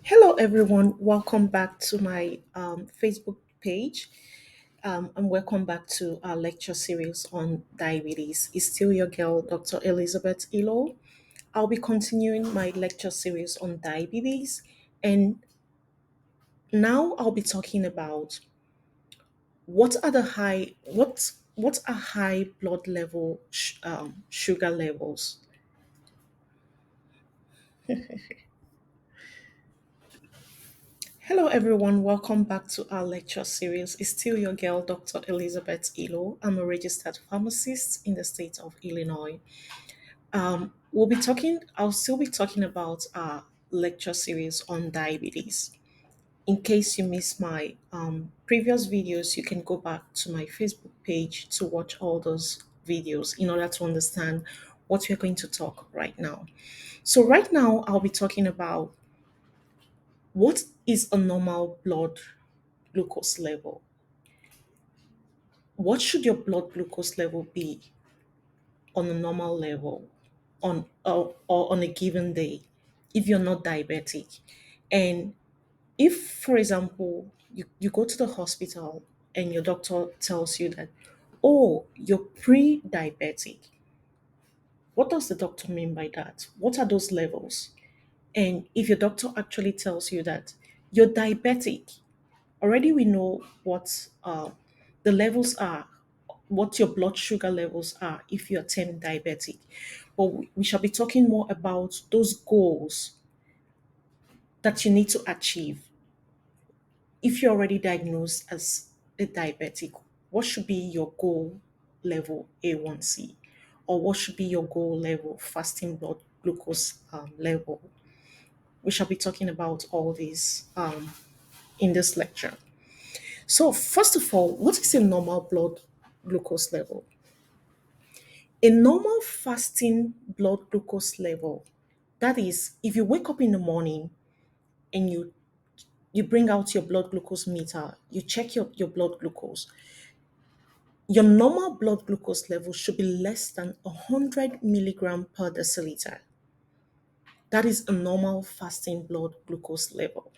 Hello, everyone. Welcome back to my Facebook page, and welcome back to our lecture series on diabetes. It's still your girl, Dr. Elizabeth Ilo. I'll be continuing my lecture series on diabetes, and now I'll be talking about what are high blood level sugar levels. Hello, everyone. Welcome back to our lecture series. It's still your girl, Dr. Elizabeth Ilo. I'm a registered pharmacist in the state of Illinois. I'll still be talking about our lecture series on diabetes. In case you missed my previous videos, you can go back to my Facebook page to watch all those videos in order to understand what we're going to talk right now. So, right now, I'll be talking about what is a normal blood glucose level. What should your blood glucose level be on a normal level or on a given day if you're not diabetic? And if, for example, you go to the hospital and your doctor tells you that, oh, you're pre-diabetic, what does the doctor mean by that? What are those levels? And if your doctor actually tells you that you're diabetic, already we know what the levels are, what your blood sugar levels are if you're termed diabetic. But we shall be talking more about those goals that you need to achieve if you're already diagnosed as a diabetic. What should be your goal level A1C? Or what should be your goal level fasting blood glucose level? We shall be talking about all this in this lecture. So, first of all, what is a normal blood glucose level? A normal fasting blood glucose level, that is, if you wake up in the morning and you bring out your blood glucose meter, you check your blood glucose, your normal blood glucose level should be less than 100 milligram per deciliter. That is a normal fasting blood glucose level.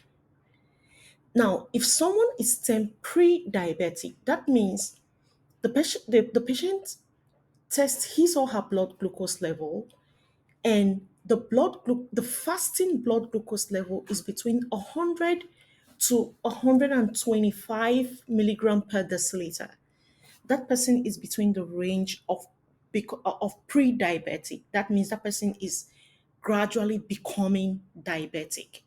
Now, if someone is termed pre-diabetic, that means the patient tests his or her blood glucose level, and the fasting blood glucose level is between 100 to 125 milligram per deciliter. That person is between the range of pre-diabetic. That means that person is gradually becoming diabetic.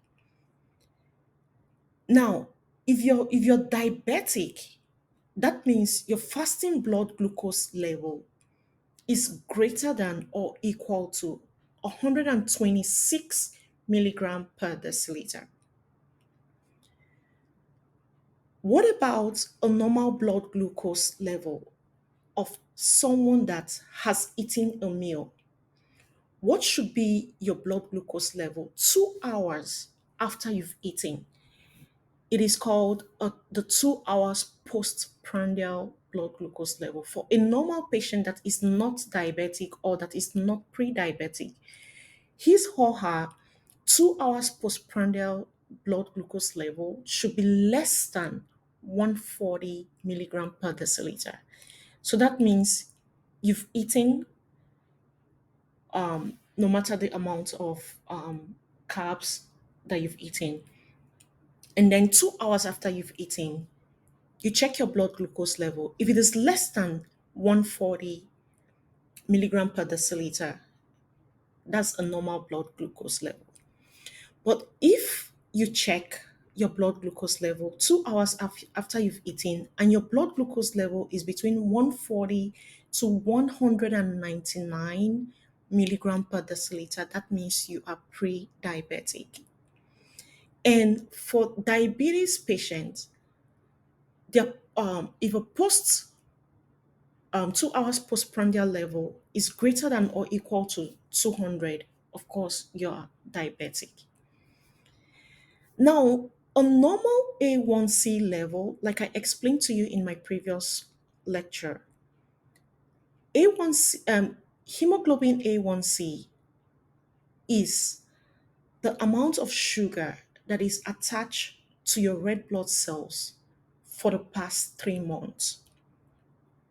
Now, if you're diabetic, that means your fasting blood glucose level is greater than or equal to 126 milligram per deciliter. What about a normal blood glucose level of someone that has eaten a meal? What should be your blood glucose level 2 hours after you've eaten? It is called the 2 hours postprandial blood glucose level. For a normal patient that is not diabetic or that is not pre diabetic, his or her 2 hours postprandial blood glucose level should be less than 140 milligram per deciliter. So that means you've eaten, no matter the amount of carbs that you've eaten, and then 2 hours after you've eaten, you check your blood glucose level. If it is less than 140 milligram per deciliter, that's a normal blood glucose level. But if you check your blood glucose level 2 hours after you've eaten and your blood glucose level is between 140 to 199 milligram per deciliter, that means you are pre-diabetic. And for diabetes patients, if a 2 hours postprandial level is greater than or equal to 200, of course, you're diabetic. Now, a normal A1C level, like I explained to you in my previous lecture, A1C, hemoglobin A1C is the amount of sugar that is attached to your red blood cells for the past 3 months?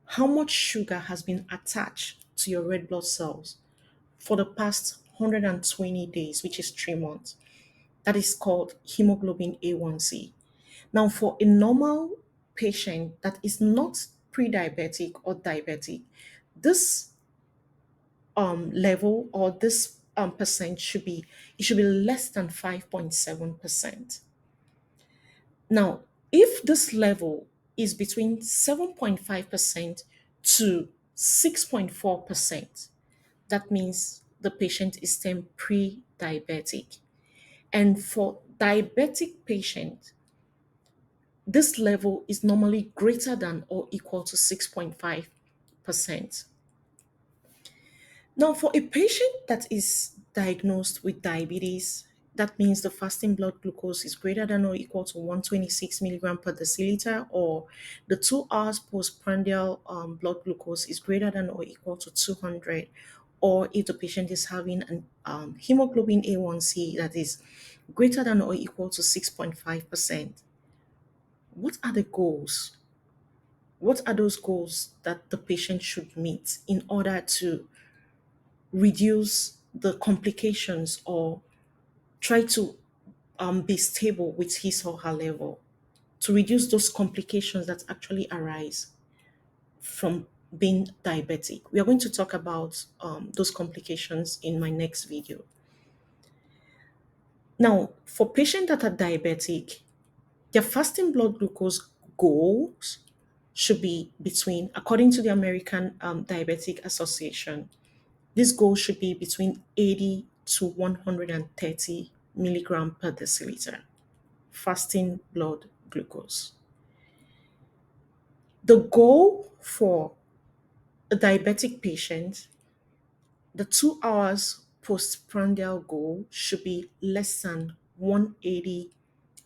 How much sugar has been attached to your red blood cells for the past 120 days, which is 3 months? That is called hemoglobin A1C. Now, for a normal patient that is not pre-diabetic or diabetic, this level or this percent should be, it should be less than 5.7%. Now, if this level is between 7.5% to 6.4%, that means the patient is then pre-diabetic. And for diabetic patient, this level is normally greater than or equal to 6.5%. Now, for a patient that is diagnosed with diabetes, that means the fasting blood glucose is greater than or equal to 126 milligram per deciliter, or the 2 hours postprandial blood glucose is greater than or equal to 200, or if the patient is having an hemoglobin A1C that is greater than or equal to 6.5%, what are the goals? What are those goals that the patient should meet in order to reduce the complications or try to be stable with his or her level, to reduce those complications that actually arise from being diabetic? We are going to talk about those complications in my next video. Now, for patients that are diabetic, their fasting blood glucose goals should be between, according to the American Diabetic Association, this goal should be between 80 to 130 milligram per deciliter fasting blood glucose. The goal for a diabetic patient, the 2 hours postprandial goal should be less than 180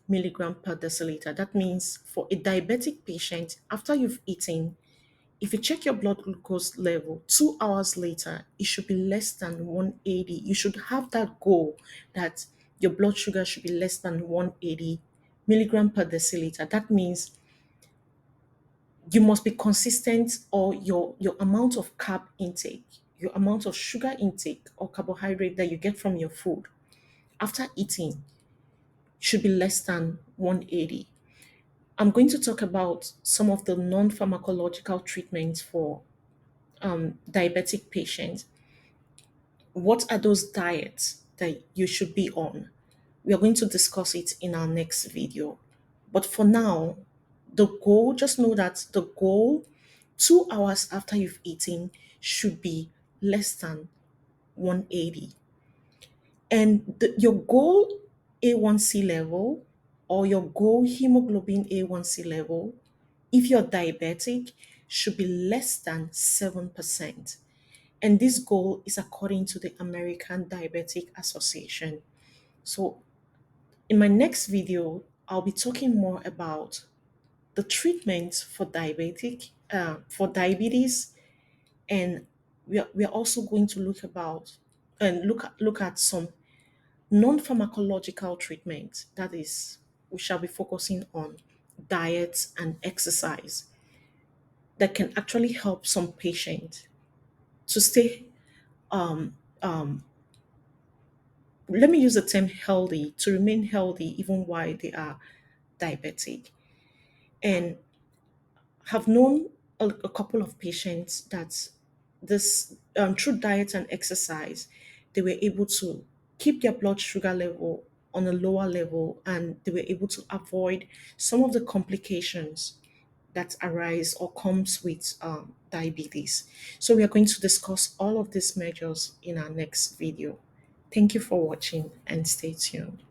milligram per deciliter. That means for a diabetic patient, after you've eaten, if you check your blood glucose level 2 hours later, it should be less than 180. You should have that goal that your blood sugar should be less than 180 milligram per deciliter. That means you must be consistent, or your amount of carb intake, your amount of sugar intake or carbohydrate that you get from your food after eating should be less than 180. I'm going to talk about some of the non-pharmacological treatments for diabetic patients. What are those diets that you should be on? We are going to discuss it in our next video. But for now, the goal, just know that the goal 2 hours after you've eaten should be less than 180. And your goal A1C level or your goal hemoglobin A1C level, if you're diabetic, should be less than 7%. And this goal is according to the American Diabetic Association. So, in my next video, I'll be talking more about the treatment for diabetes, and we are also going to look at some non-pharmacological treatment. That is, we shall be focusing on diet and exercise that can actually help some patients to stay um, um, let me use the term healthy, to remain healthy even while they are diabetic. And have known a couple of patients that this through diet and exercise, they were able to keep their blood sugar level on a lower level, and they were able to avoid some of the complications that arise or comes with diabetes. So we are going to discuss all of these measures in our next video. Thank you for watching and stay tuned.